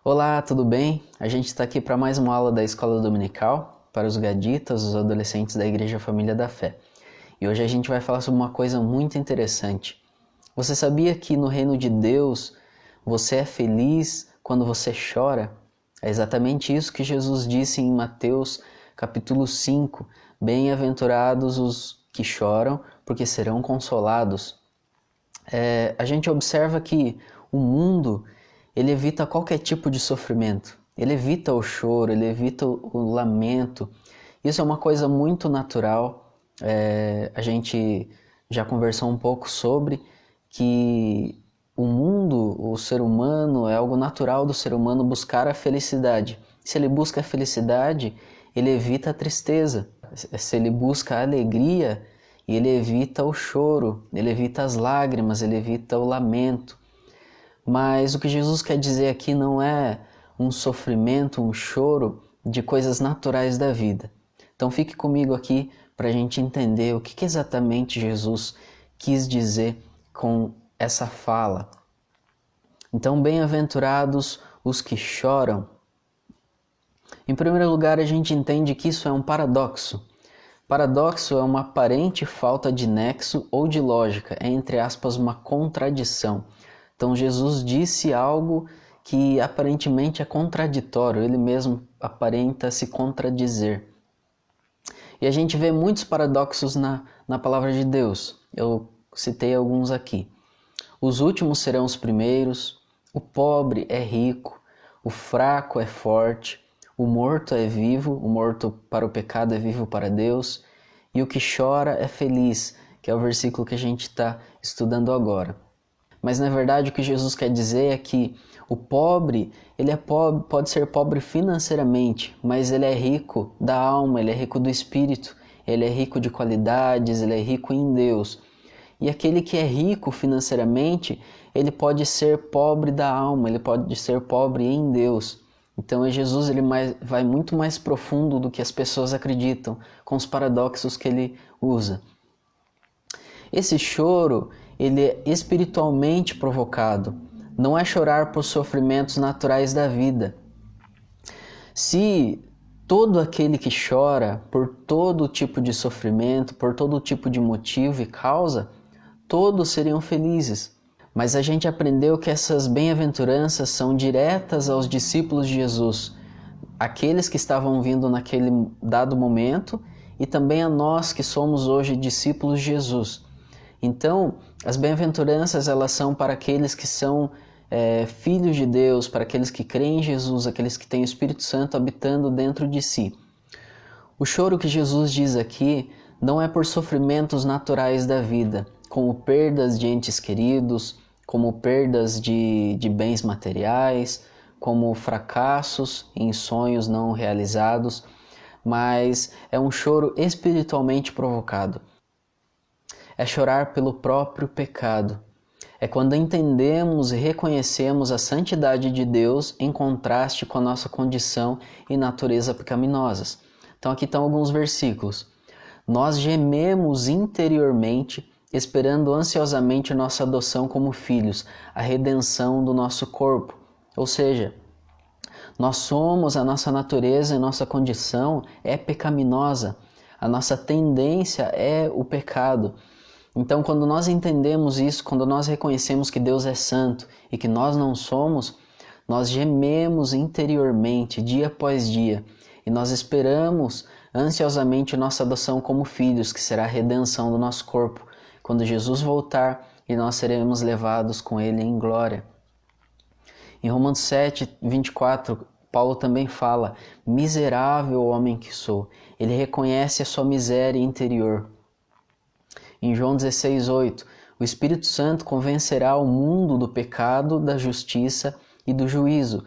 Olá, tudo bem? A gente está aqui para mais uma aula da Escola Dominical para os gaditas, os adolescentes da Igreja Família da Fé. E hoje a gente vai falar sobre uma coisa muito interessante. Você sabia que no reino de Deus você é feliz quando você chora? É exatamente isso que Jesus disse em Mateus capítulo 5. Bem-aventurados os que choram, porque serão consolados. A gente observa que o mundo ele evita qualquer tipo de sofrimento, ele evita o choro, ele evita o lamento. Isso é uma coisa muito natural. A gente já conversou um pouco sobre que o mundo, o ser humano, é algo natural do ser humano buscar a felicidade. Se ele busca a felicidade, ele evita a tristeza. Se ele busca a alegria, ele evita o choro, ele evita as lágrimas, ele evita o lamento. Mas o que Jesus quer dizer aqui não é um sofrimento, um choro de coisas naturais da vida. Então fique comigo aqui para a gente entender o que exatamente Jesus quis dizer com essa fala. Então, bem-aventurados os que choram. Em primeiro lugar, a gente entende que isso é um paradoxo. Paradoxo é uma aparente falta de nexo ou de lógica, é entre aspas uma contradição. Então Jesus disse algo que aparentemente é contraditório, ele mesmo aparenta se contradizer. E a gente vê muitos paradoxos na palavra de Deus, eu citei alguns aqui. Os últimos serão os primeiros, o pobre é rico, o fraco é forte, o morto é vivo, o morto para o pecado é vivo para Deus, e o que chora é feliz, que é o versículo que a gente está estudando agora. Mas na verdade o que Jesus quer dizer é que o pobre, ele é pobre, pode ser pobre financeiramente, mas ele é rico da alma, ele é rico do espírito, ele é rico de qualidades, ele é rico em Deus. E aquele que é rico financeiramente, ele pode ser pobre da alma, ele pode ser pobre em Deus. Então Jesus ele vai muito mais profundo do que as pessoas acreditam, com os paradoxos que ele usa. Esse choro, ele é espiritualmente provocado, não é chorar por sofrimentos naturais da vida. Se todo aquele que chora por todo tipo de sofrimento, por todo tipo de motivo e causa, todos seriam felizes. Mas a gente aprendeu que essas bem-aventuranças são diretas aos discípulos de Jesus, aqueles que estavam vindo naquele dado momento e também a nós que somos hoje discípulos de Jesus. Então, as bem-aventuranças elas são para aqueles que são filhos de Deus, para aqueles que creem em Jesus, aqueles que têm o Espírito Santo habitando dentro de si. O choro que Jesus diz aqui não é por sofrimentos naturais da vida, como perdas de entes queridos, como perdas de bens materiais, como fracassos em sonhos não realizados, mas é um choro espiritualmente provocado. É chorar pelo próprio pecado. É quando entendemos e reconhecemos a santidade de Deus em contraste com a nossa condição e natureza pecaminosas. Então aqui estão alguns versículos. Nós gememos interiormente, esperando ansiosamente nossa adoção como filhos, a redenção do nosso corpo. Ou seja, nós somos, a nossa natureza e nossa condição é pecaminosa. A nossa tendência é o pecado. Então, quando nós entendemos isso, quando nós reconhecemos que Deus é santo e que nós não somos, nós gememos interiormente, dia após dia, e nós esperamos ansiosamente nossa adoção como filhos, que será a redenção do nosso corpo, quando Jesus voltar e nós seremos levados com Ele em glória. Em Romanos 7, 24, Paulo também fala, miserável homem que sou. Ele reconhece a sua miséria interior. Em João 16, 8, o Espírito Santo convencerá o mundo do pecado, da justiça e do juízo.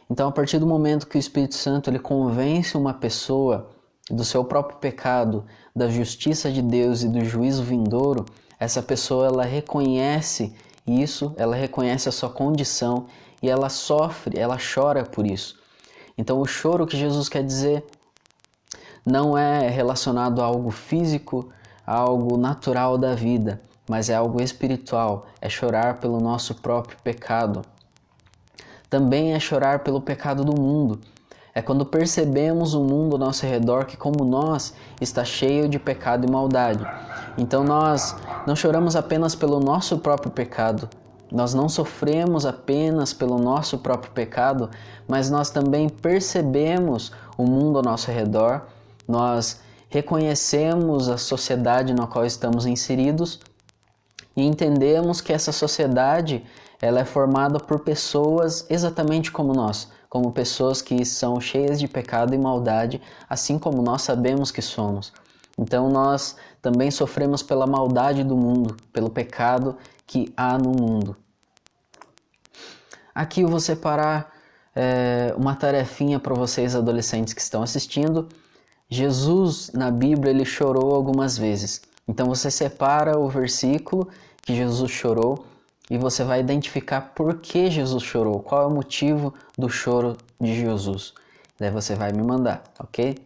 Então, a partir do momento que o Espírito Santo ele convence uma pessoa do seu próprio pecado, da justiça de Deus e do juízo vindouro, essa pessoa ela reconhece isso, ela reconhece a sua condição e ela sofre, ela chora por isso. Então, o choro que Jesus quer dizer não é relacionado a algo físico, a algo natural da vida, mas é algo espiritual, é chorar pelo nosso próprio pecado. também é chorar pelo pecado do mundo. É quando percebemos o mundo ao nosso redor que, como nós, está cheio de pecado e maldade. Então nós não choramos apenas pelo nosso próprio pecado, nós não sofremos apenas pelo nosso próprio pecado, mas nós também percebemos o mundo ao nosso redor, nós reconhecemos a sociedade na qual estamos inseridos e entendemos que essa sociedade ela é formada por pessoas exatamente como nós, como pessoas que são cheias de pecado e maldade, assim como nós sabemos que somos. Então nós também sofremos pela maldade do mundo, pelo pecado que há no mundo. Aqui eu vou separar uma tarefinha para vocês adolescentes que estão assistindo. Jesus na Bíblia ele chorou algumas vezes. Então você separa o versículo que Jesus chorou e você vai identificar por que Jesus chorou, qual é o motivo do choro de Jesus. Daí você vai me mandar, ok?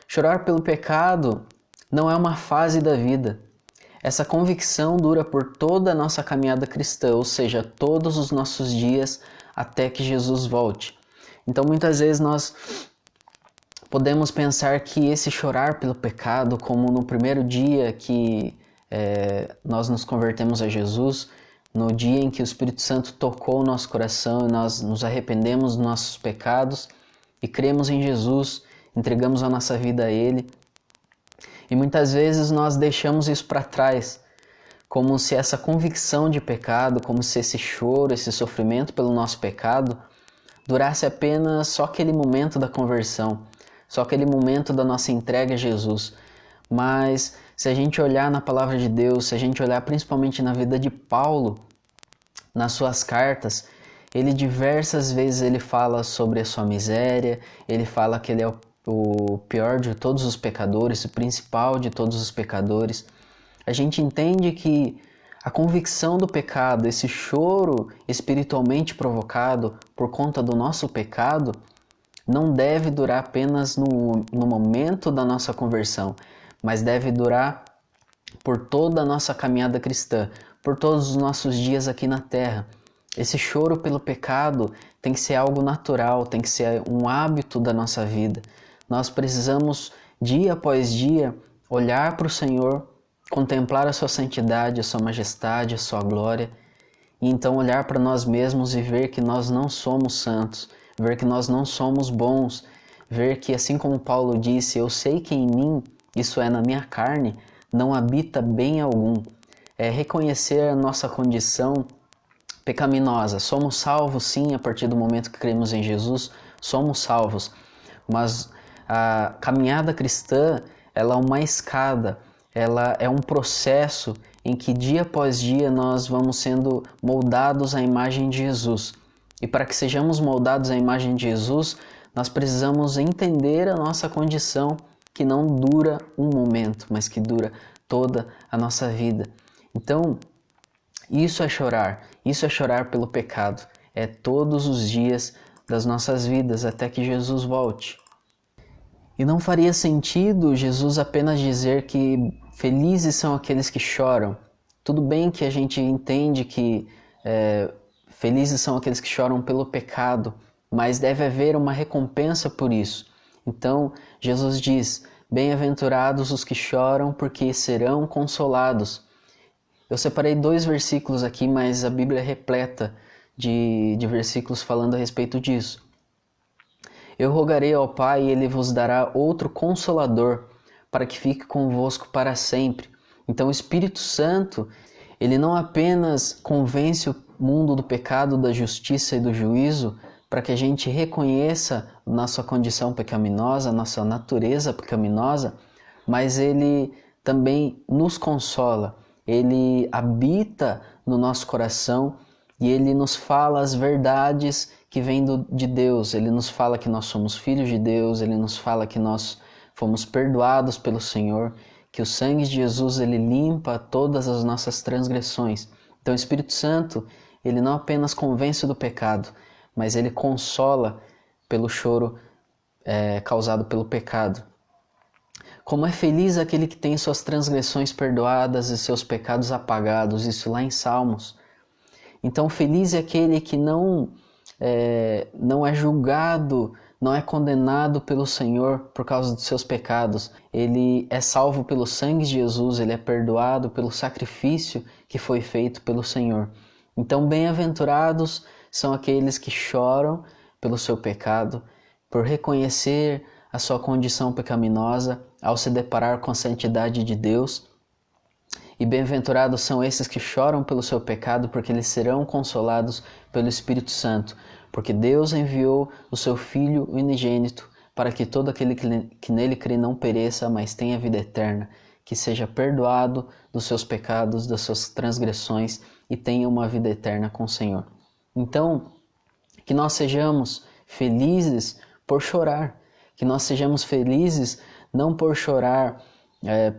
Chorar pelo pecado não é uma fase da vida. Essa convicção dura por toda a nossa caminhada cristã, ou seja, todos os nossos dias até que Jesus volte. Então muitas vezes nós podemos pensar que esse chorar pelo pecado, como no primeiro dia que nós nos convertemos a Jesus, no dia em que o Espírito Santo tocou o nosso coração e nós nos arrependemos dos nossos pecados e cremos em Jesus, entregamos a nossa vida a Ele. E muitas vezes nós deixamos isso para trás, como se essa convicção de pecado, como se esse choro, esse sofrimento pelo nosso pecado durasse apenas só aquele momento da conversão, só aquele momento da nossa entrega a Jesus. Mas se a gente olhar na palavra de Deus, se a gente olhar principalmente na vida de Paulo, nas suas cartas, ele diversas vezes ele fala sobre a sua miséria, ele fala que ele é o pior de todos os pecadores, o principal de todos os pecadores. A gente entende que a convicção do pecado, esse choro espiritualmente provocado por conta do nosso pecado, não deve durar apenas no momento da nossa conversão, mas deve durar por toda a nossa caminhada cristã, por todos os nossos dias aqui na terra. Esse choro pelo pecado tem que ser algo natural, tem que ser um hábito da nossa vida. Nós precisamos, dia após dia, olhar para o Senhor, contemplar a sua santidade, a sua majestade, a sua glória, e então olhar para nós mesmos e ver que nós não somos santos, ver que nós não somos bons, ver que, assim como Paulo disse, eu sei que em mim, isso é, na minha carne, não habita bem algum. É reconhecer a nossa condição pecaminosa. Somos salvos, sim, a partir do momento que cremos em Jesus, somos salvos. Mas a caminhada cristã, ela é uma escada, ela é um processo em que dia após dia nós vamos sendo moldados à imagem de Jesus. E para que sejamos moldados à imagem de Jesus, nós precisamos entender a nossa condição que não dura um momento, mas que dura toda a nossa vida. Então, isso é chorar pelo pecado, é todos os dias das nossas vidas até que Jesus volte. E não faria sentido Jesus apenas dizer que felizes são aqueles que choram. Tudo bem que a gente entende que felizes são aqueles que choram pelo pecado, mas deve haver uma recompensa por isso. Então, Jesus diz, bem-aventurados os que choram, porque serão consolados. Eu separei 2 versículos aqui, mas a Bíblia é repleta de versículos falando a respeito disso. Eu rogarei ao Pai e Ele vos dará outro Consolador, para que fique convosco para sempre. Então o Espírito Santo, Ele não apenas convence o mundo do pecado, da justiça e do juízo, para que a gente reconheça nossa condição pecaminosa, nossa natureza pecaminosa, mas Ele também nos consola. Ele habita no nosso coração e Ele nos fala as verdades que vêm de Deus. Ele nos fala que nós somos filhos de Deus, Ele nos fala que nós fomos perdoados pelo Senhor, que o sangue de Jesus Ele limpa todas as nossas transgressões. Então o Espírito Santo, Ele não apenas convence do pecado, mas Ele consola pelo choro causado pelo pecado. Como é feliz aquele que tem suas transgressões perdoadas e seus pecados apagados, isso lá em Salmos. Então feliz é aquele que não é julgado, não é condenado pelo Senhor por causa dos seus pecados. Ele é salvo pelo sangue de Jesus, ele é perdoado pelo sacrifício que foi feito pelo Senhor. Então bem-aventurados são aqueles que choram pelo seu pecado, por reconhecer a sua condição pecaminosa ao se deparar com a santidade de Deus. E bem-aventurados são esses que choram pelo seu pecado, porque eles serão consolados pelo Espírito Santo, porque Deus enviou o seu Filho unigênito para que todo aquele que nele crê não pereça, mas tenha vida eterna, que seja perdoado dos seus pecados, das suas transgressões e tenha uma vida eterna com o Senhor. Então, que nós sejamos felizes por chorar, que nós sejamos felizes não por chorar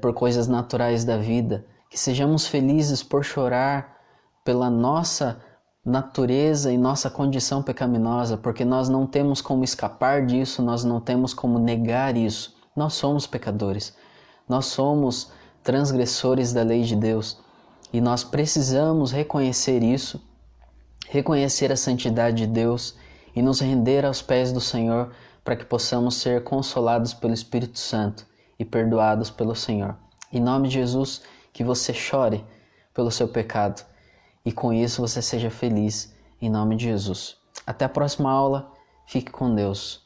por coisas naturais da vida, que sejamos felizes por chorar pela nossa natureza e nossa condição pecaminosa, porque nós não temos como escapar disso, nós não temos como negar isso. Nós somos pecadores, nós somos transgressores da lei de Deus e nós precisamos reconhecer isso, reconhecer a santidade de Deus e nos render aos pés do Senhor para que possamos ser consolados pelo Espírito Santo e perdoados pelo Senhor. Em nome de Jesus, que você chore pelo seu pecado e com isso você seja feliz, em nome de Jesus. Até a próxima aula, fique com Deus.